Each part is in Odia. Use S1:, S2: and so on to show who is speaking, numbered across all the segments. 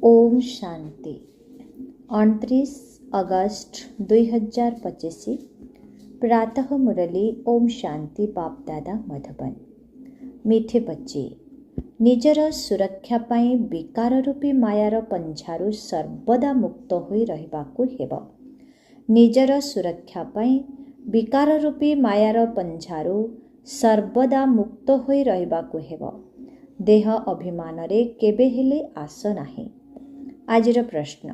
S1: ओम शांति 29 अगस्त 2025 प्रातः मुरली ओम शांति बाप दादा मधुबन। मीठे बच्चे, निजर सुरक्षा पाई विकार रूपी मायार पंझारू सर्वदा मुक्त होई रहिबाकु हेब। निजर सुरक्षा पाई विकार रूपी मायार पंझारू सर्वदा मुक्त होई रहिबाकु हेब। देह अभिमान रे केबे हेले आस नाही। आजिर प्रश्न,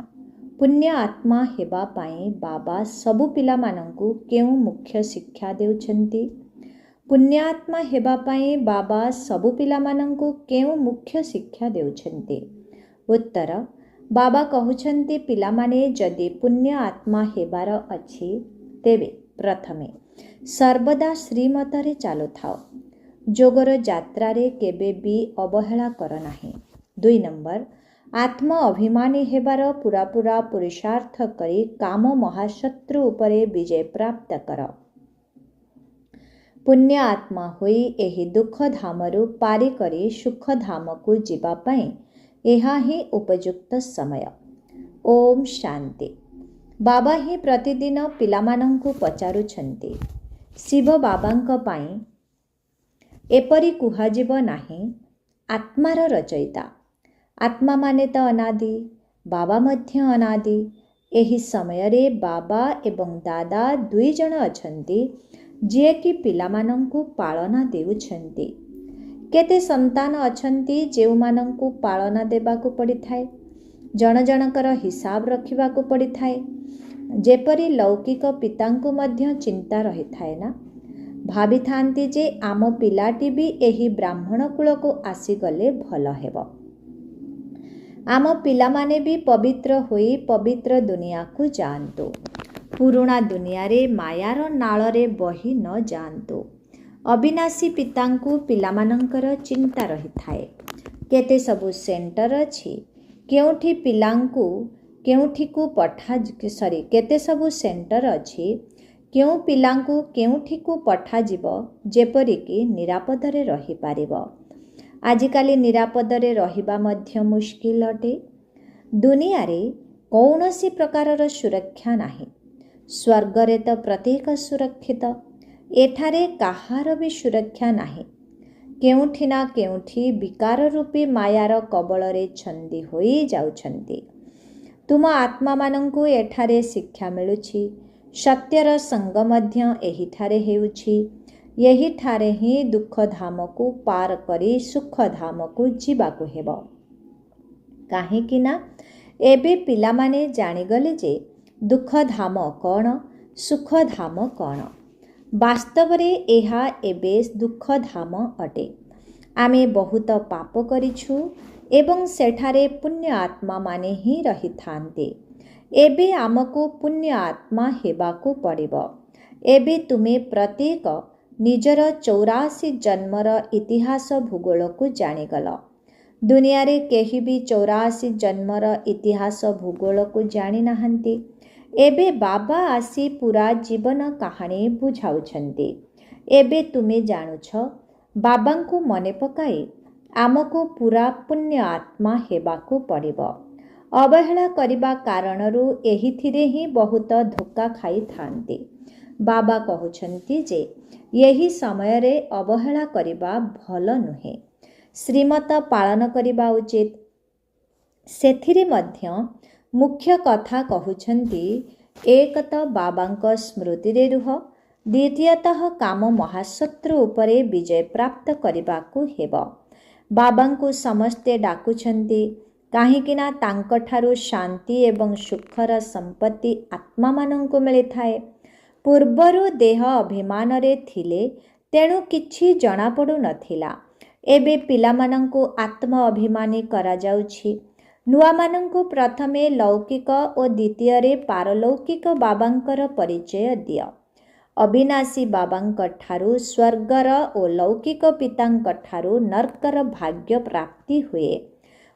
S1: पुण्य आत्मा हेबा पाई बाबा सबु पिला मानंकु केउ मुख्य शिक्षा देउछन्ति? पुण्य आत्मा हेबा पाई बाबा सबु पिला मानंकु केउ मुख्य शिक्षा देउछन्ति? उत्तर, बाबा कहउछन्ति पिला माने जदि पुण्य आत्मा हेबार अछि तेबे प्रथमे सर्वदा श्रीमतरे चालुथाओ। जोगर यात्रारे केबे भी अवहेला कर नाही। 2 नंबर, आत्म अभिमानी हेबार पूरा पुरुषार्थ करी काम महाशत्रु उपरे विजय प्राप्त कर। पुण्य आत्मा होई एही दुख धामरु पारी करी सुख धामकु जीवा पाई एहा ही उपयुक्त समय। ओम शांति। बाबा ही प्रतिदिन पिलामानंकु पचारुछन्ति, शिव बाबांक पाई एपरी कुहाजिब नाही आत्मार रचयिता। आत्मा माने तो अनादि, बाबा मध्य अनादि। एही समय रे बाबा एवं दादा दुई जण अछन्ति जे कि पिलामानंकु पालना देउछन्ति। केते संतान अछन्ति जेउ मानंकु पालना देबाकु पड़िथाए। जण जणकर हिसाब रखिबाकु पड़िथाए। जेपरि लौकिक पितांकु मध्य चिंता रहिथाए ना। भाभी थांती जे आम पिलाटी भी एही ब्राह्मण कुलको आसीगले भल हेब। आम पिला माने भी पवित्र होई पवित्र दुनिया को जानतु। पुरुणा दुनिया रे मायार नाଳରେ बही न जानतु। अविनाशी पितांकु पिलामानंकर चिंता रहिथाए। केते सबु सेंटर अछि, केउठी पिलांकु केउठी को केते सबु सेंटर अछि, केउ पिलांकु केउठी को पठा जीव जेपरि कि निरापदरे रहि पारिबो। आजिकाली निरापदरे रहिबा मध्य मुश्किल अटे। दुनिया रे कौनसी प्रकारर सुरक्षा नाही। स्वर्गरे तो प्रत्येक सुरक्षित, एठारे काहार भी सुरक्षा नाही। केउठी ना केउठी विकार रूपी मायार कबଳରେ छंदी होई जाउछन्ति। तुम आत्मा मानंकु एठारे शिक्षा मिलुछि। सत्यर संग मध्य एहिठारे हेउछि। यही ठारे ही दुख धामकु पार करी सुख धामकु जीवाकु हेब। काहेकि ना एबे पिलामाने जानिगले जे दुख धाम कौन, सुख धाम कौन। वास्तव रे एहा एबे दुख धाम अटे। आमे बहुत पाप करिछु एवं सेठारे पुण्य आत्मा माने ही रही थांते। एबे आमको पुण्य आत्मा हेबाकु पड़िब। एबे तुमे प्रत्येक निजर 84 जन्मर इतिहास भूगोल को जानिगल। दुनिया रे केही भी 84 जन्मर इतिहास भूगोल को जानि नाहंती। एबे बाबा आसी पूरा जीवन कहानी बुझाउछन्ति। एबे तुमे जानुछ बाबांकु मने पकाई आमको पूरा पुण्य आत्मा हेबाकु पड़िब। अवहेला करिबा कारणरू एहिथिरे ही बहुत धोखा खाई थांती। बाबा कहउछन्ति जे यही समय रे अवहेला करिबा भल नुहे। श्रीमत पालन करिबा उचित। सेथिरे मध्य मुख्य कथा कहउछन्ति, एक तो बाबांक स्मृति रे रुह, द्वितीयतः काम महाशत्रु उपरे विजय प्राप्त करिबाकु हेब। बाबांकु समस्ते डाकुछन्ति काहेकिना तांकठारु शांति एवं सुखर संपत्ति आत्मा मानंकु मिलिथाए। पूर्वरु देह अभिमान रे थिले तेणु किछि जଣା पडु नथिला। एबे पिलामानंकु आत्म अभिमानी करा जाउछि। नुआ मानंकु प्रथमे लौकिक और द्वितीय रे पारलौकिक बाबांकर परिचय दिय। अविनाशी बाबांक ठारु स्वर्गर और लौकिक पितांक ठारु नरकर भाग्य प्राप्ति हुए।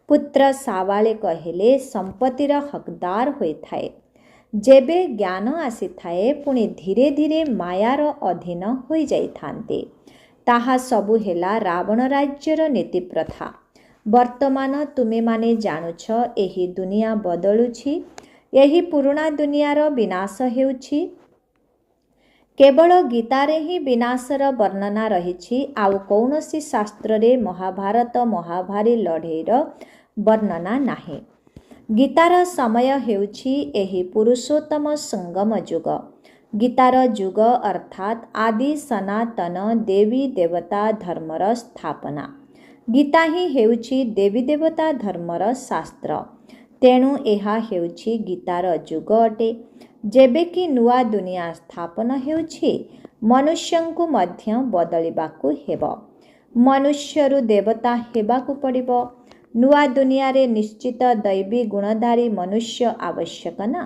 S1: पुत्र सावाले कहेले संपत्तिर हकदार होई थाए। जेबे ज्ञान आसी थाए पुणी धीरे धीरे मायार अधीन होई जाई थांते। ताहा सबु हेला रावण राज्यर नीति प्रथा। ବର୍ତ୍ତମାନ ତୁମେମାନେ ଜାଣୁଛ ଏହି ଦୁନିଆ ବଦଳୁଛି, ଏହି ପୁରୁଣା ଦୁନିଆର ବିନାଶ ହେଉଛି। କେବଳ ଗୀତାରେ ହିଁ ବିନାଶର ବର୍ଣ୍ଣନା ରହିଛି, ଆଉ କୌଣସି ଶାସ୍ତ୍ରରେ ମହାଭାରତ ମହାଭାରୀ ଲଢ଼େଇର ବର୍ଣ୍ଣନା ନାହିଁ। ଗୀତାର ସମୟ ହେଉଛି ଏହି ପୁରୁଷୋତ୍ତମ ସଙ୍ଗମ ଯୁଗ। ଗୀତାର ଯୁଗ ଅର୍ଥାତ୍ ଆଦି ସନାତନ ଦେବୀ ଦେବତା ଧର୍ମର ସ୍ଥାପନା। ଗୀତା ହିଁ ହେଉଛି ଦେବୀ ଦେବତା ଧର୍ମର ଶାସ୍ତ୍ର। ତେଣୁ ଏହା ହେଉଛି ଗୀତାର ଯୁଗ ଅଟେ। ଯେବେକି ନୂଆ ଦୁନିଆ ସ୍ଥାପନ ହେଉଛି, ମନୁଷ୍ୟଙ୍କୁ ମଧ୍ୟ ବଦଳିବାକୁ ହେବ। ମନୁଷ୍ୟରୁ ଦେବତା ହେବାକୁ ପଡ଼ିବ। ନୂଆ ଦୁନିଆରେ ନିଶ୍ଚିତ ଦୈବୀ ଗୁଣଧାରୀ ମନୁଷ୍ୟ ଆବଶ୍ୟକ ନା।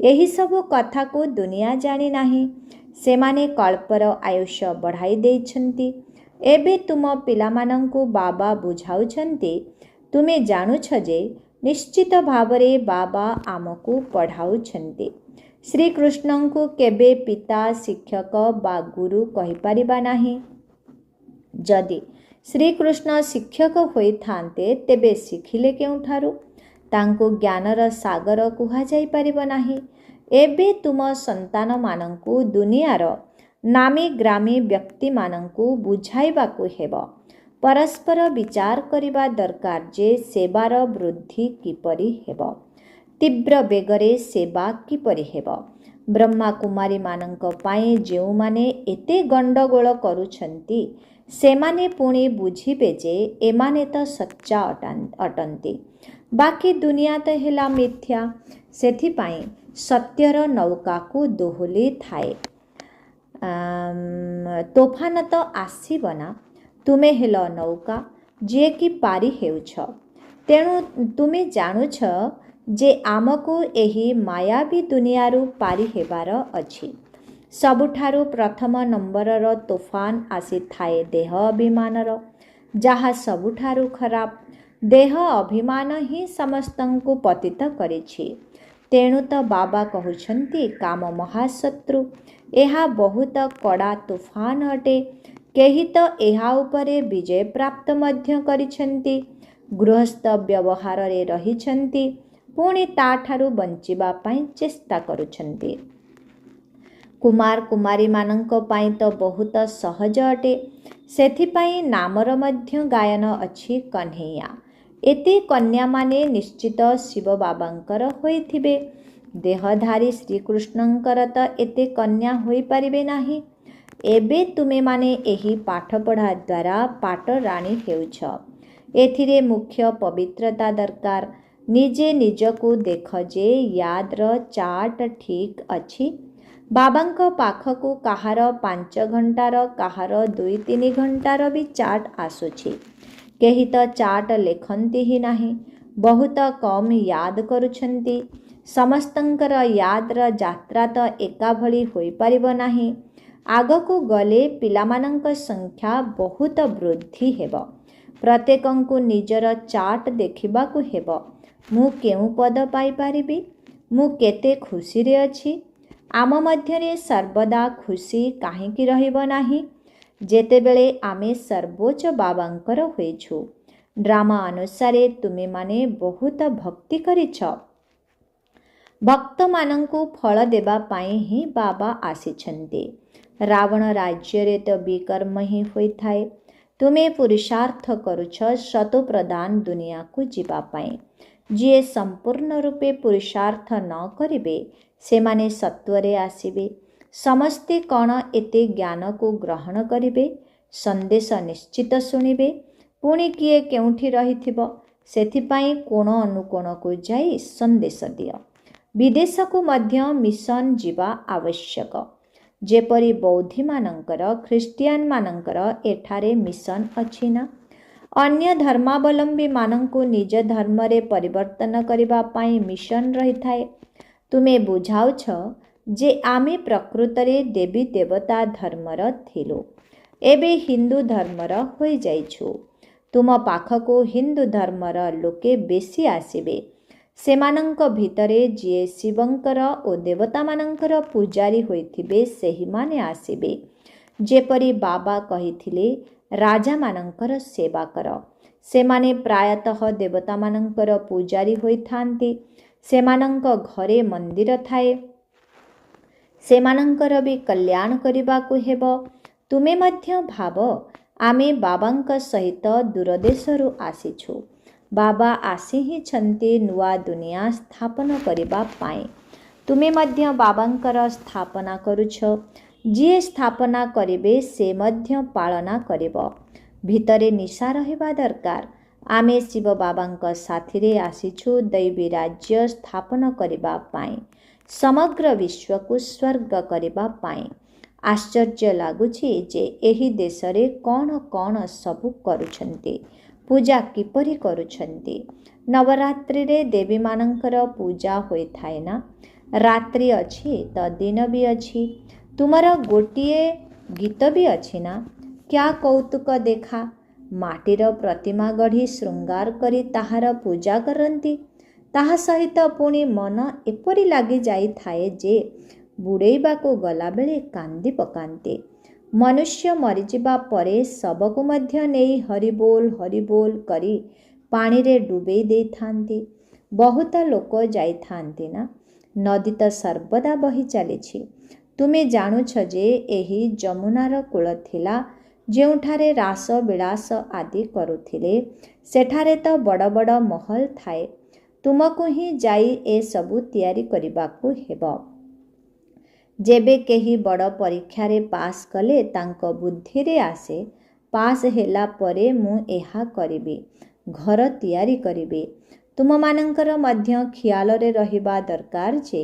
S1: ଏହିସବୁ କଥାକୁ ଦୁନିଆ ଜାଣିନାହିଁ। ସେମାନେ କଳ୍ପର ଆୟୁଷ ବଢ଼ାଇ ଦେଇଛନ୍ତି। ଏବେ ତୁମ ପିଲାମାନଙ୍କୁ ବାବା ବୁଝାଉଛନ୍ତି, ତୁମେ ଜାଣୁଛ ଯେ ନିଶ୍ଚିତ ଭାବରେ ବାବା ଆମକୁ ପଢ଼ାଉଛନ୍ତି। ଶ୍ରୀକୃଷ୍ଣଙ୍କୁ କେବେ ପିତା, ଶିକ୍ଷକ ବା ଗୁରୁ କହିପାରିବା ନାହିଁ। ଯଦି ଶ୍ରୀକୃଷ୍ଣ ଶିକ୍ଷକ ହୋଇଥାନ୍ତେ ତେବେ ଶିଖିଲେ କେଉଁଠାରୁ? ତାଙ୍କୁ ଜ୍ଞାନର ସାଗର କୁହାଯାଇପାରିବ ନାହିଁ। ଏବେ ତୁମ ସନ୍ତାନମାନଙ୍କୁ ଦୁନିଆର ନାମୀ ଗ୍ରାମୀ ବ୍ୟକ୍ତିମାନଙ୍କୁ ବୁଝାଇବାକୁ ହେବ। ପରସ୍ପର ବିଚାର କରିବା ଦରକାର ଯେ ସେବାର ବୃଦ୍ଧି କିପରି ହେବ, ତୀବ୍ର ବେଗରେ ସେବା କିପରି ହେବ। ବ୍ରହ୍ମାକୁମାରୀମାନଙ୍କ ପାଇଁ ଯେଉଁମାନେ ଏତେ ଗଣ୍ଡଗୋଳ କରୁଛନ୍ତି, ସେମାନେ ପୁଣି ବୁଝିବେ ଯେ ଏମାନେ ତ ସଚ୍ଚା ଅଟନ୍ତି, ବାକି ଦୁନିଆ ତ ହେଲା ମିଥ୍ୟା। ସେଥିପାଇଁ ସତ୍ୟର ନୌକାକୁ ଦୋହଲି ଥାଏ। ତୋଫାନ ତ ଆସିବ ନା। ତୁମେ ହେଲ ନୌକା, ଯିଏକି ପାରି ହେଉଛ। ତେଣୁ ତୁମେ ଜାଣୁଛ ଯେ ଆମକୁ ଏହି ମାୟାବୀ ଦୁନିଆରୁ ପାରି ହେବାର ଅଛି। ସବୁଠାରୁ ପ୍ରଥମ ନମ୍ବରର ତୋଫାନ ଆସିଥାଏ ଦେହ ଅଭିମାନର, ଯାହା ସବୁଠାରୁ ଖରାପ। ଦେହ ଅଭିମାନ ହିଁ ସମସ୍ତଙ୍କୁ ପତିତ କରିଛି। ତେଣୁ ତ ବାବା କହୁଛନ୍ତି କାମ ମହାଶତ୍ରୁ। ଏହା ବହୁତ କଡ଼ା ତୋଫାନ ଅଟେ। କେହି ତ ଏହା ଉପରେ ବିଜୟ ପ୍ରାପ୍ତ ମଧ୍ୟ କରିଛନ୍ତି। ଗୃହସ୍ଥ ବ୍ୟବହାରରେ ରହିଛନ୍ତି, ପୁଣି ତାଠାରୁ ବଞ୍ଚିବା ପାଇଁ ଚେଷ୍ଟା କରୁଛନ୍ତି। କୁମାର କୁମାରୀମାନଙ୍କ ପାଇଁ ତ ବହୁତ ସହଜ ଅଟେ। ସେଥିପାଇଁ ନାମର ମଧ୍ୟ ଗାୟନ ଅଛି କହ୍ନେୟା। ଏତେ କନ୍ୟାମାନେ ନିଶ୍ଚିତ ଶିବ ବାବାଙ୍କର ହୋଇଥିବେ। ଦେହଧାରୀ ଶ୍ରୀକୃଷ୍ଣଙ୍କର ତ ଏତେ କନ୍ୟା ହୋଇପାରିବେ ନାହିଁ। ଏବେ ତୁମେମାନେ ଏହି ପାଠପଢ଼ା ଦ୍ୱାରା ପାଟରାଣୀ ହେଉଛ। ଏଥିରେ ମୁଖ୍ୟ ପବିତ୍ରତା ଦରକାର। ନିଜେ ନିଜକୁ ଦେଖ ଯେ ୟାଦ୍ର ଚାର୍ଟ ଠିକ୍ ଅଛି। ବାବାଙ୍କ ପାଖକୁ କାହାର 5 ଘଣ୍ଟାର, କାହାର 2-3 ଘଣ୍ଟାର ବି ଚାର୍ଟ ଆସୁଛି। କେହି ତ ଚାର୍ଟ ଲେଖନ୍ତି ହିଁ ନାହିଁ। ବହୁତ କମ୍ ୟାଦ କରୁଛନ୍ତି। ସମସ୍ତଙ୍କର ୟାଦର ଯାତ୍ରା ତ ଏକାଭଳି ହୋଇପାରିବ ନାହିଁ। ଆଗକୁ ଗଲେ ପିଲାମାନଙ୍କ ସଂଖ୍ୟା ବହୁତ ବୃଦ୍ଧି ହେବ। ପ୍ରତ୍ୟେକଙ୍କୁ ନିଜର ଚାର୍ଟ ଦେଖିବାକୁ ହେବ। ମୁଁ କେଉଁ ପଦ ପାଇପାରିବି? ମୁଁ କେତେ ଖୁସିରେ ଅଛି? ଆମ ମଧ୍ୟରେ ସର୍ବଦା ଖୁସି କାହିଁକି ରହିବ ନାହିଁ, ଯେତେବେଳେ ଆମେ ସର୍ବୋଚ୍ଚ ବାବାଙ୍କର ହୋଇଛୁ? ଡ୍ରାମା ଅନୁସାରେ ତୁମେମାନେ ବହୁତ ଭକ୍ତି କରିଛ। ଭକ୍ତମାନଙ୍କୁ ଫଳ ଦେବା ପାଇଁ ହିଁ ବାବା ଆସିଛନ୍ତି। ରାବଣ ରାଜ୍ୟରେ ତ ବିକର୍ମ ହିଁ ହୋଇଥାଏ। ତୁମେ ପୁରୁଷାର୍ଥ କରୁଛ ଶତପ୍ରଧାନ ଦୁନିଆକୁ ଯିବା ପାଇଁ। ଯିଏ ସମ୍ପୂର୍ଣ୍ଣ ରୂପେ ପୁରୁଷାର୍ଥ ନ କରିବେ, ସେମାନେ ସତ୍ୱରେ ଆସିବେ। ସମସ୍ତେ କ'ଣ ଏତେ ଜ୍ଞାନକୁ ଗ୍ରହଣ କରିବେ? ସନ୍ଦେଶ ନିଶ୍ଚିତ ଶୁଣିବେ। ପୁଣି କିଏ କେଉଁଠି ରହିଥିବ, ସେଥିପାଇଁ କୋଣ ଅନୁକୋଣକୁ ଯାଇ ସନ୍ଦେଶ ଦିଅ। ବିଦେଶକୁ ମଧ୍ୟ ମିଶନ ଯିବା ଆବଶ୍ୟକ। ଯେପରି ବୌଦ୍ଧମାନଙ୍କର, ଖ୍ରୀଷ୍ଟିଆନମାନଙ୍କର ଏଠାରେ ମିଶନ ଅଛି ନା। ଅନ୍ୟ ଧର୍ମାବଲମ୍ବୀମାନଙ୍କୁ ନିଜ ଧର୍ମରେ ପରିବର୍ତ୍ତନ କରିବା ପାଇଁ ମିଶନ ରହିଥାଏ। ତୁମେ ବୁଝାଉଛ ଯେ ଆମେ ପ୍ରକୃତରେ ଦେବୀ ଦେବତା ଧର୍ମର ଥିଲୁ, ଏବେ ହିନ୍ଦୁ ଧର୍ମର ହୋଇଯାଇଛୁ। ତୁମ ପାଖକୁ ହିନ୍ଦୁ ଧର୍ମର ଲୋକେ ବେଶୀ ଆସିବେ। ସେମାନଙ୍କ ଭିତରେ ଯିଏ ଶିବଙ୍କର ଓ ଦେବତାମାନଙ୍କର ପୂଜାରୀ ହୋଇଥିବେ, ସେହିମାନେ ଆସିବେ। ଯେପରି ବାବା କହିଥିଲେ, ରାଜାମାନଙ୍କର ସେବା କର। सेमाने प्रायतः देवतामानंकर पूजारी होइथांती। सेमानंक घरे मंदिर थाए। सेमानंकर भी कल्याण करिबाकु हेब। तुमे मध्य भाव आमे बाबांक सहित दूरदेशरू आसीछु। बाबा आसी ही छंती नुआ दुनिया स्थापन करिबा पाए। तुमे मध्य बाबांकर स्थापना करुछ। जिए स्थापना करिबे से मध्य पालना करिब। भितरे निशा रहिबा दरकार। आमे शिव बाबांक साथिरे आसीछु दैवी राज्य स्थापन करिबा पाए। समग्र विश्व को स्वर्ग करिबा पाए। आश्चर्य लागुछि जे एही देशरे कौन कौन सबु करुछन्ति, पूजा किपरि करुछन्ति। नवरात्रि रे देवी मानंकर पूजा होई थाए ना। रात्रि अछि तो दिन भी अछि। तुमर गोटिए गीत भी अछि ना। क्या कौतुक देखा। माटीर प्रतिमा गढ़ी श्रृंगार करी ताहार पूजा करंती। ताहा सहित पुणी मन एपरि लागी जाई थाए जे बुड़ेइबाको गला बेले कांदी पकांती। मनुष्य मरिजिबा परे सबको मध्य नेई हरिबोल करी पानी रे डुबेई देई थांती। बहुत लोक जाई थांती ना। नदी तो सर्वदा बही चलीछि। तुमे जानुछ जे एही जमुनार कूल थिला जेउठारे रास विलास आदि करुथिले। सेठारे तो बड़ बड़ महल थाए। तुमको ही जाई ए सबु तियारी करिबाकु हेब। जेबे केही बड़ परीक्षा रे पास कले तांको बुद्धि रे आसे पास हेला परे मु एहा करिबी, घर तियारी करिबी। तुम मानंकर मध्य ख्याल रे रहिबा दरकार जे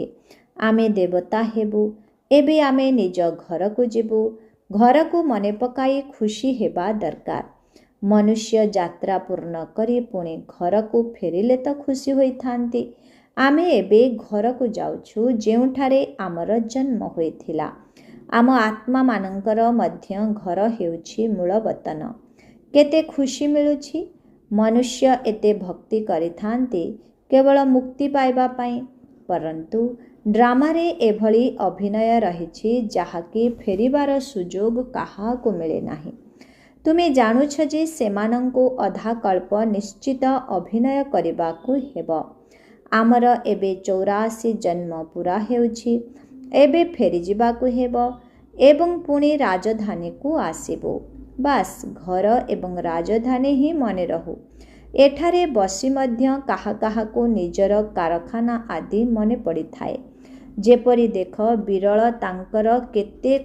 S1: आमे देवता हेबु। एबे आमे निज घर को जिबु। घर को मने पकाई खुशी हेबा दरकार। मनुष्य यात्रा पूर्ण करी पुणे घर को फेरिले तो खुशी होई थांती। आमे एबे घर को जाउछु जेउठारे आमर जन्म होइथिला। आम आत्मा मानंकर मध्य घर हेउछि मूल वतन। केते खुशी मिलुछि। मनुष्य एते भक्ति करिथांती केवल मुक्ति पाइबा पाई। परंतु ड्रामा रे एभली अभिनय रहिछि जाहाकि फेरिबार सुजोग काहाको मिले नाही। तुमे जानुछ जे सेमानंको अधा कल्प निश्चित अभिनय करिबाकु हेब। आमर एबे 84 जन्म पूरा हेउछि। एबे फेरी जिबाकु हेब एवं पुणी राजधानी को आसीबो। बास घर एवं राजधानी ही मने रहू। एठारे बसी मध्य काहा काहा को निजर कारखाना आदि मने पड़ी थाए। जेपरि देख बिरल तांकर केते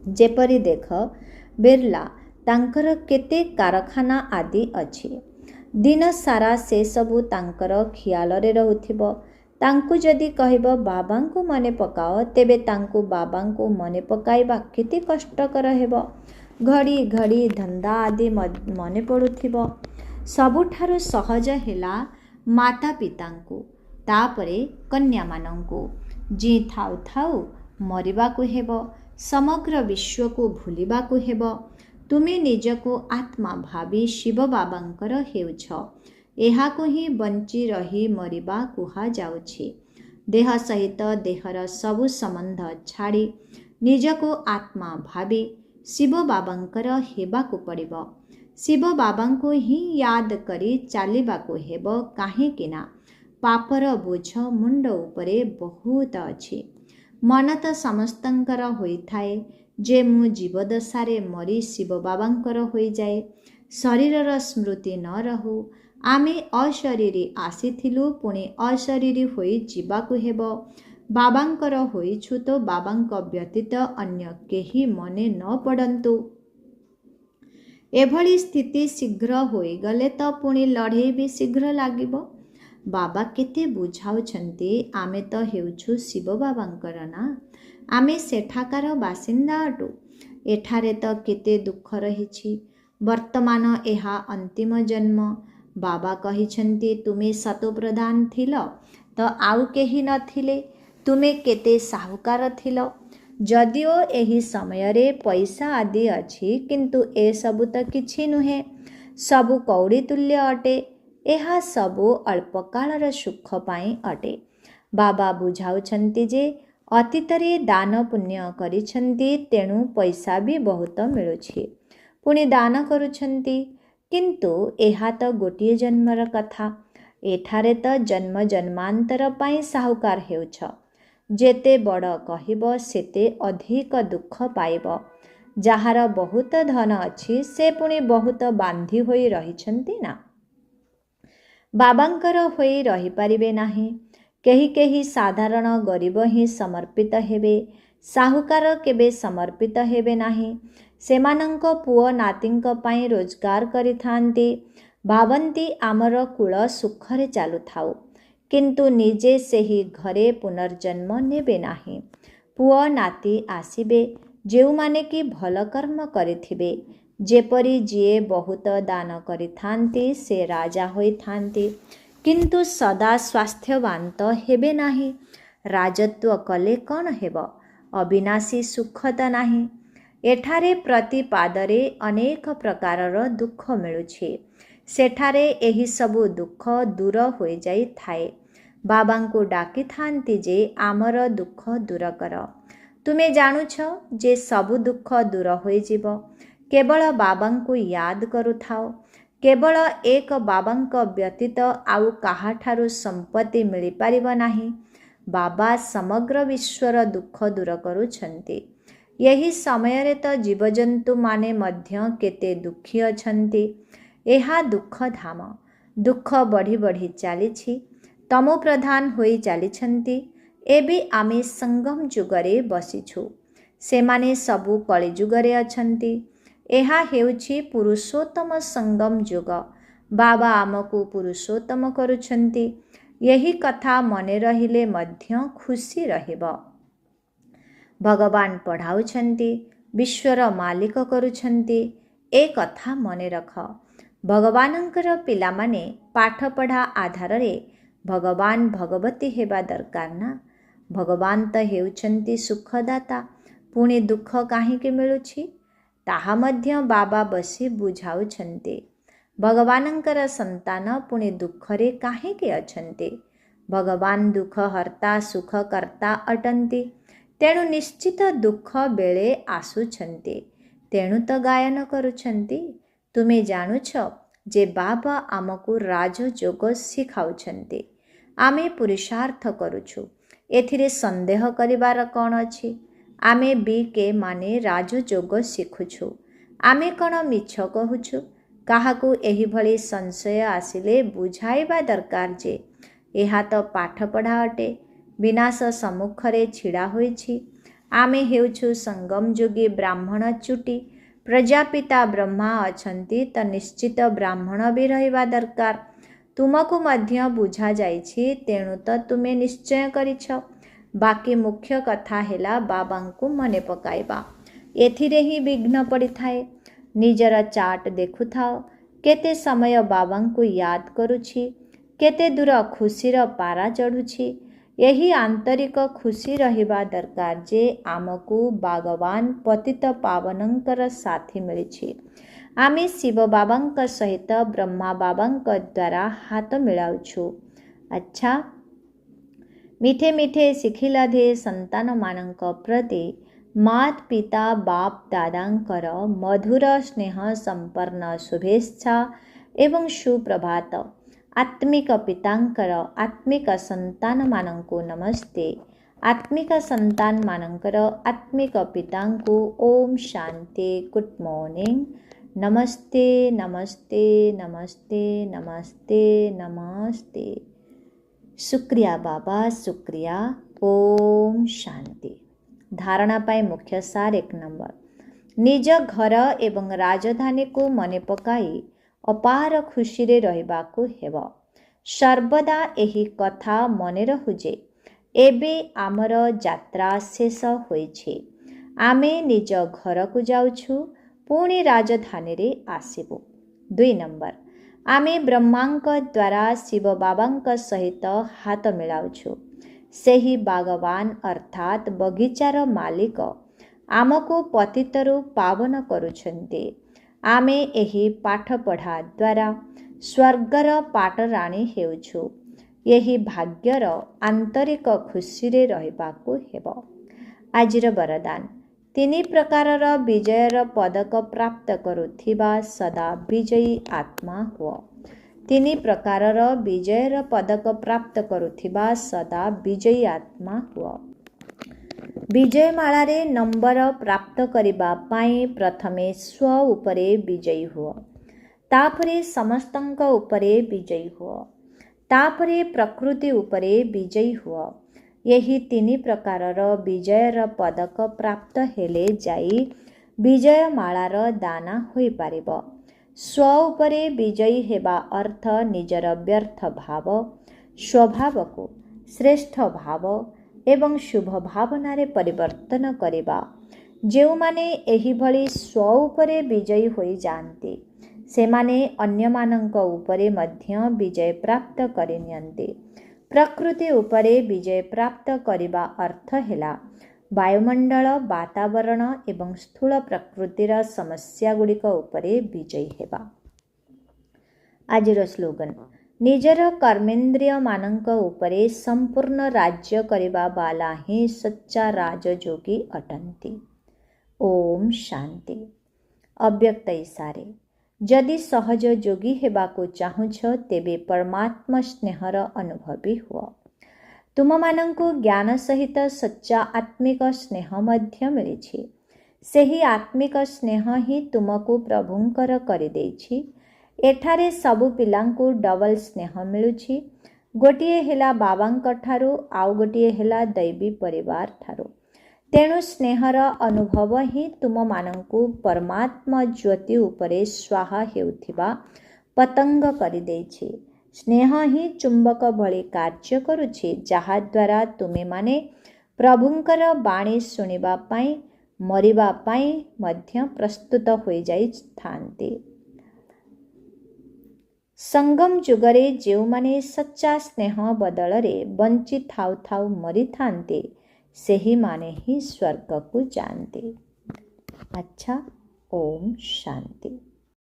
S1: जेपरि देख बिरला तांकर केते कारखाना आदि अछि। दिन सारा से सबु तांकर ख्याल रे रहउथिबो। तांकु जदि कहब बाबांको मने पकाओ तेबे तांकु बाबांको मने पकाइबा केते कष्टकर हेबो। घड़ी घड़ी धंदा आदि मने पड़ुथिबो। सबुठारु सहज हेला माता पितांकु तापरे कन्या मानंकु जी थाउ थाउ मरिबाकु हेबो। समग्र विश्व को भूलिबाकु हेबो। तुमे निजको आत्मा भावी शिव बाबांकर हेउछ। एहाको ही बंची रही मरिबा कुहा जाउछि। देह सहित देहर सबु संबंध छाड़ी निजको आत्मा भावी शिव बाबांकर हेबाकु पड़िबो। शिव बाबांको ही याद करी चालिबाकु हेबो। काहेकि ना पापर बोझ मुंड उपरे बहुत अछि। मन तो समस्तंकर होइथाए जे मु जीवदशारे मरी शिव बाबांकर होई जाए। शरीरर स्मृति न रहू। आमे अशरीरी आसीथिलु पुणे अशरीरी होई जीवाकु हेबो। बाबांकर होइछु तो बाबांक व्यतीत अन्य केही मने न पड़ंतु। एभली स्थिति शीघ्र होई गले तो पुणी लड़े भी शीघ्र लागिबो। बाबा केते बुझाउछन्ति आमे तो हेउछु शिव बाबांकर ना। आमे सेठाकार बासिंदा अटु। एठारे तो केते दुख रहिछि। वर्तमान एहा अंतिम जन्म। बाबा कहिछन्ति तुमे सतोप्रधान थिल तो आउ केही न थिले। तुमे केते साहुकार थिल। जदिओ एही समय रे पैसा आदि अछि किंतु ए सबु तो किछि नुहे। सबु कौड़ी तुल्य अटे। एहा सबु अल्पकालर सुख पाई अटे। बाबा बुझाउछन्ति जे अतीतरे दान पुण्य करिछन्ति तेणु पैसा भी बहुत मिलुछि। ପୁଣି ଦାନ କରୁଛନ୍ତି। କିନ୍ତୁ ଏହା ତ ଗୋଟିଏ ଜନ୍ମର କଥା। ଏଠାରେ ତ ଜନ୍ମ ଜନ୍ମାନ୍ତର ପାଇଁ ସାହୁକାର ହେଉଛ। ଯେତେ ବଡ଼ କହିବ ସେତେ ଅଧିକ ଦୁଃଖ ପାଇବ। ଯାହାର ବହୁତ ଧନ ଅଛି ସେ ପୁଣି ବହୁତ ବାନ୍ଧି ହୋଇ ରହିଛନ୍ତି ନା। ବାବାଙ୍କର ହୋଇ ରହିପାରିବେ ନାହିଁ। କେହି କେହି ସାଧାରଣ ଗରିବ ହିଁ ସମର୍ପିତ ହେବେ। ସାହୁକାର କେବେ ସମର୍ପିତ ହେବେ ନାହିଁ। ସେମାନଙ୍କ ପୁଅ ନାତିଙ୍କ ପାଇଁ ରୋଜଗାର କରିଥାନ୍ତି। ଭାବନ୍ତି ଆମର କୁଳ ସୁଖରେ ଚାଲୁଥାଉ। କିନ୍ତୁ ନିଜେ ସେହି ଘରେ ପୁନର୍ଜନ୍ମ ନେବେ ନାହିଁ। ପୁଅ ନାତି ଆସିବେ ଯେଉଁମାନେ କି ଭଲ କର୍ମ କରିଥିବେ। ଯେପରି ଯିଏ ବହୁତ ଦାନ କରିଥାନ୍ତି ସେ ରାଜା ହୋଇଥାନ୍ତି, କିନ୍ତୁ ସଦା ସ୍ୱାସ୍ଥ୍ୟବାନ ତ ହେବେ ନାହିଁ। ରାଜତ୍ୱ କଲେ କ'ଣ ହେବ? ଅବିନାଶୀ ସୁଖ ତ ନାହିଁ। ଏଠାରେ ପ୍ରତି ପାଦରେ ଅନେକ ପ୍ରକାରର ଦୁଃଖ ମିଳୁଛି। ସେଠାରେ ଏହିସବୁ ଦୁଃଖ ଦୂର ହୋଇଯାଇଥାଏ। ବାବାଙ୍କୁ ଡାକିଥାନ୍ତି ଯେ ଆମର ଦୁଃଖ ଦୂର କର। ତୁମେ ଜାଣୁଛ ଯେ ସବୁ ଦୁଃଖ ଦୂର ହୋଇଯିବ। କେବଳ ବାବାଙ୍କୁ ୟାଦ କରୁଥାଅ। କେବଳ ଏକ ବାବାଙ୍କ ବ୍ୟତୀତ ଆଉ କାହାଠାରୁ ସମ୍ପତ୍ତି ମିଳିପାରିବ ନାହିଁ। ବାବା ସମଗ୍ର ବିଶ୍ୱର ଦୁଃଖ ଦୂର କରୁଛନ୍ତି। ଏହି ସମୟରେ ତ ଜୀବଜନ୍ତୁମାନେ ମଧ୍ୟ କେତେ ଦୁଃଖୀ ଅଛନ୍ତି। ଏହା ଦୁଃଖ ଧାମ। ଦୁଃଖ ବଢ଼ି ବଢ଼ି ଚାଲିଛି। ତମୋ ପ୍ରଧାନ ହୋଇ ଚାଲିଛନ୍ତି। ଏବେ ଆମେ ସଙ୍ଗମ ଯୁଗରେ ବସିଛୁ। ସେମାନେ ସବୁ କଳିଯୁଗରେ ଅଛନ୍ତି। ଏହା ହେଉଛି ପୁରୁଷୋତ୍ତମ ସଙ୍ଗମ ଯୁଗ। ବାବା ଆମକୁ ପୁରୁଷୋତ୍ତମ କରୁଛନ୍ତି। ଏହି କଥା ମନେ ରହିଲେ ମଧ୍ୟ ଖୁସି ରହିବ। ଭଗବାନ ପଢ଼ାଉଛନ୍ତି, ବିଶ୍ୱର ମାଲିକ କରୁଛନ୍ତି। ଏ କଥା ମନେ ରଖ। ଭଗବାନଙ୍କର ପିଲାମାନେ ପାଠପଢ଼ା ଆଧାରରେ ଭଗବାନ ଭଗବତୀ ହେବା ଦରକାର ନା। ଭଗବାନ ତ ହେଉଛନ୍ତି ସୁଖଦାତା। ପୁଣି ଦୁଃଖ କାହିଁକି ମିଳୁଛି ତାହା ମଧ୍ୟ ବାବା ବସି ବୁଝାଉଛନ୍ତି। ଭଗବାନଙ୍କର ସନ୍ତାନ ପୁଣି ଦୁଃଖରେ କାହିଁକି ଅଛନ୍ତି? ଭଗବାନ ଦୁଃଖ ହର୍ତ୍ତା ସୁଖକର୍ତ୍ତା ଅଟନ୍ତି। ତେଣୁ ନିଶ୍ଚିତ ଦୁଃଖ ବେଳେ ଆସୁଛନ୍ତି। ତେଣୁ ତ ଗାୟନ କରୁଛନ୍ତି। ତୁମେ ଜାଣୁଛ ଯେ ବାବା ଆମକୁ ରାଜଯୋଗ ଶିଖାଉଛନ୍ତି। ଆମେ ପୁରୁଷାର୍ଥ କରୁଛୁ। ଏଥିରେ ସନ୍ଦେହ କରିବାର କ'ଣ ଅଛି? ଆମେ ବି କେ ମାନେ ରାଜଯୋଗ ଶିଖୁଛୁ। ଆମେ କ'ଣ ମିଛ କହୁଛୁ? କାହାକୁ ଏହିଭଳି ସଂଶୟ ଆସିଲେ ବୁଝାଇବା ଦରକାର ଯେ ଏହା ତ ପାଠପଢ଼ା ଅଟେ। ବିନାଶ ସମ୍ମୁଖରେ ଛିଡ଼ା ହୋଇଛି। ଆମେ ହେଉଛୁ ସଙ୍ଗମ ଯୋଗୀ ବ୍ରାହ୍ମଣ ଚୁଟି। ପ୍ରଜାପିତା ବ୍ରହ୍ମା ଅଛନ୍ତି ତ ନିଶ୍ଚିତ ବ୍ରାହ୍ମଣ ବି ରହିବା ଦରକାର। ତୁମକୁ ମଧ୍ୟ ବୁଝାଯାଇଛି, ତେଣୁ ତ ତୁମେ ନିଶ୍ଚୟ କରିଛ। ବାକି ମୁଖ୍ୟ କଥା ହେଲା ବାବାଙ୍କୁ ମନେ ପକାଇବା। ଏଥିରେ ହିଁ ବିଘ୍ନ ପଡ଼ିଥାଏ। ନିଜର ଚାର୍ଟ ଦେଖୁଥାଅ। କେତେ ସମୟ ବାବାଙ୍କୁ ୟାଦ କରୁଛି, କେତେ ଦୂର ଖୁସିର ପାରା ଚଢ଼ୁଛି। ଏହି ଆନ୍ତରିକ ଖୁସି ରହିବା ଦରକାର ଯେ ଆମକୁ ଭଗବାନ ପତିତ ପାବନଙ୍କର ସାଥୀ ମିଳିଛି। ଆମେ ଶିବ ବାବାଙ୍କ ସହିତ ବ୍ରହ୍ମା ବାବାଙ୍କ ଦ୍ୱାରା ହାତ ମିଳାଉଛୁ। ଆଚ୍ଛା, ମିଠେ ମିଠେ ଶିଖିଲାଧେ ସନ୍ତାନମାନଙ୍କ ପ୍ରତି ମାତ ପିତା ବାପ ଦାଦାଙ୍କର ମଧୁର ସ୍ନେହ ସମ୍ପନ୍ନ ଶୁଭେଚ୍ଛା ଏବଂ ସୁପ୍ରଭାତ। ଆତ୍ମିକ ପିତାଙ୍କର ଆତ୍ମିକ ସନ୍ତାନମାନଙ୍କୁ ନମସ୍ତେ। ଆତ୍ମିକ ସନ୍ତାନମାନଙ୍କର ଆତ୍ମିକ ପିତାଙ୍କୁ ଓମ୍ ଶାନ୍ତି। Good morning. ନମସ୍ତେ ନମସ୍ତେ ନମସ୍ତେ ନମସ୍ତେ ନମସ୍ତେ। ଶୁକ୍ରିୟା ବାବା, ଶୁକ୍ରିୟା। ଓମ୍ ଶାନ୍ତି। ଧାରଣା ପାଇଁ ମୁଖ୍ୟ ସାର 1 ନମ୍ବର। ନିଜ ଘର ଏବଂ ରାଜଧାନୀକୁ ମନେ ପକାଇ ଅପାର ଖୁସିରେ ରହିବାକୁ ହେବ। ସର୍ବଦା ଏହି କଥା ମନେ ରହୁ ଯେ ଏବେ ଆମର ଯାତ୍ରା ଶେଷ ହୋଇଛି। ଆମେ ନିଜ ଘରକୁ ଯାଉଛୁ, ପୁଣି ରାଜଧାନୀରେ ଆସିବୁ। 2 ନମ୍ବର। ଆମେ ବ୍ରହ୍ମାଙ୍କ ଦ୍ୱାରା ଶିବ ବାବାଙ୍କ ସହିତ ହାତ ମିଳାଉଛୁ। ସେହି ଭଗବାନ ଅର୍ଥାତ୍ ବଗିଚାର ମାଲିକ ଆମକୁ ପତିତରୁ ପାବନ କରୁଛନ୍ତି। ଆମେ ଏହି ପାଠପଢ଼ା ଦ୍ୱାରା ସ୍ୱର୍ଗର ପାଟରାଣୀ ହେଉଛୁ। ଏହି ଭାଗ୍ୟର ଆନ୍ତରିକ ଖୁସିରେ ରହିବାକୁ ହେବ। ଆଜିର ବରଦାନ। ତିନି ପ୍ରକାରର ବିଜୟର ପଦକ ପ୍ରାପ୍ତ କରୁଥିବା ସଦା ବିଜୟୀ ଆତ୍ମା ହୁଅ। ତିନି ପ୍ରକାରର ବିଜୟର ପଦକ ପ୍ରାପ୍ତ କରୁଥିବା ସଦା ବିଜୟୀ ଆତ୍ମା ହୁଅ। ବିଜୟମାଳାରେ ନମ୍ବର ପ୍ରାପ୍ତ କରିବା ପାଇଁ ପ୍ରଥମେ ସ୍ୱ ଉପରେ ବିଜୟୀ ହୁଅ, ତାପରେ ସମସ୍ତଙ୍କ ଉପରେ ବିଜୟୀ ହୁଅ, ତାପରେ ପ୍ରକୃତି ଉପରେ ବିଜୟୀ ହୁଅ। ଏହି ତିନି ପ୍ରକାରର ବିଜୟର ପଦକ ପ୍ରାପ୍ତ ହେଲେ ଯାଇ ବିଜୟମାଳାର ଦାନା ହୋଇପାରିବ। ସ୍ୱ ଉପରେ ବିଜୟୀ ହେବା ଅର୍ଥ ନିଜର ବ୍ୟର୍ଥ ଭାବ, ସ୍ୱଭାବକୁ ଶ୍ରେଷ୍ଠ ଭାବ ଏବଂ ଶୁଭ ଭାବନାରେ ପରିବର୍ତ୍ତନ କରିବା। ଯେଉଁମାନେ ଏହିଭଳି ସ୍ୱ ଉପରେ ବିଜୟୀ ହୋଇଯାଆନ୍ତି, ସେମାନେ ଅନ୍ୟମାନଙ୍କ ଉପରେ ମଧ୍ୟ ବିଜୟ ପ୍ରାପ୍ତ କରିନିଅନ୍ତି। ପ୍ରକୃତି ଉପରେ ବିଜୟ ପ୍ରାପ୍ତ କରିବା ଅର୍ଥ ହେଲା ବାୟୁମଣ୍ଡଳ, ବାତାବରଣ ଏବଂ ସ୍ଥୂଳ ପ୍ରକୃତିର ସମସ୍ୟାଗୁଡ଼ିକ ଉପରେ ବିଜୟୀ ହେବା। ଆଜିର ସ୍ଲୋଗାନ, ନିଜର କର୍ମେନ୍ଦ୍ରିୟମାନଙ୍କ ଉପରେ ସମ୍ପୂର୍ଣ୍ଣ ରାଜ୍ୟ କରିବା ବାଲା ହିଁ ସଚ୍ଚା ରାଜଯୋଗୀ ଅଟନ୍ତି। ଓମ୍ ଶାନ୍ତି। ଅବ୍ୟକ୍ତ ଇଶାରେ, ଯଦି ସହଜ ଯୋଗୀ ହେବାକୁ ଚାହୁଁଛ ତେବେ ପରମାତ୍ମା ସ୍ନେହର ଅନୁଭବୀ ହୁଅ। ତୁମମାନଙ୍କୁ ଜ୍ଞାନ ସହିତ ସଚ୍ଚା ଆତ୍ମିକ ସ୍ନେହ ମଧ୍ୟ ମିଳିଛି। ସେହି ଆତ୍ମିକ ସ୍ନେହ ହିଁ ତୁମକୁ ପ୍ରଭୁଙ୍କର କରିଦେଇଛି। ଏଠାରେ ସବୁ ପିଲାଙ୍କୁ ଡବଲ ସ୍ନେହ ମିଳୁଛି। ଗୋଟିଏ ହେଲା ବାବାଙ୍କ ଠାରୁ, ଆଉ ଗୋଟିଏ ହେଲା ଦୈବୀ ପରିବାର ଠାରୁ। ତେଣୁ ସ୍ନେହର ଅନୁଭବ ହିଁ ତୁମମାନଙ୍କୁ ପରମାତ୍ମା ଜ୍ୟୋତି ଉପରେ ସ୍ୱାହା ହେଉଥିବା ପତଙ୍ଗ କରିଦେଇଛି। ସ୍ନେହ ହିଁ ଚୁମ୍ବକ ଭଳି କାର୍ଯ୍ୟ କରୁଛି, ଯାହାଦ୍ୱାରା ତୁମେମାନେ ପ୍ରଭୁଙ୍କର ବାଣୀ ଶୁଣିବା ପାଇଁ, ମରିବା ପାଇଁ ମଧ୍ୟ ପ୍ରସ୍ତୁତ ହୋଇଯାଇଥାନ୍ତି। ସଙ୍ଗମ ଯୁଗରେ ଯେଉଁମାନେ ସଚ୍ଚା ସ୍ନେହ ବଦଳରେ ବଞ୍ଚି ଥାଉ ଥାଉ ମରିଥାନ୍ତି, ସେହିମାନେ ହିଁ ସ୍ୱର୍ଗକୁ ଯାଆନ୍ତି। ଆଚ୍ଛା, ଓମ୍ ଶାନ୍ତି।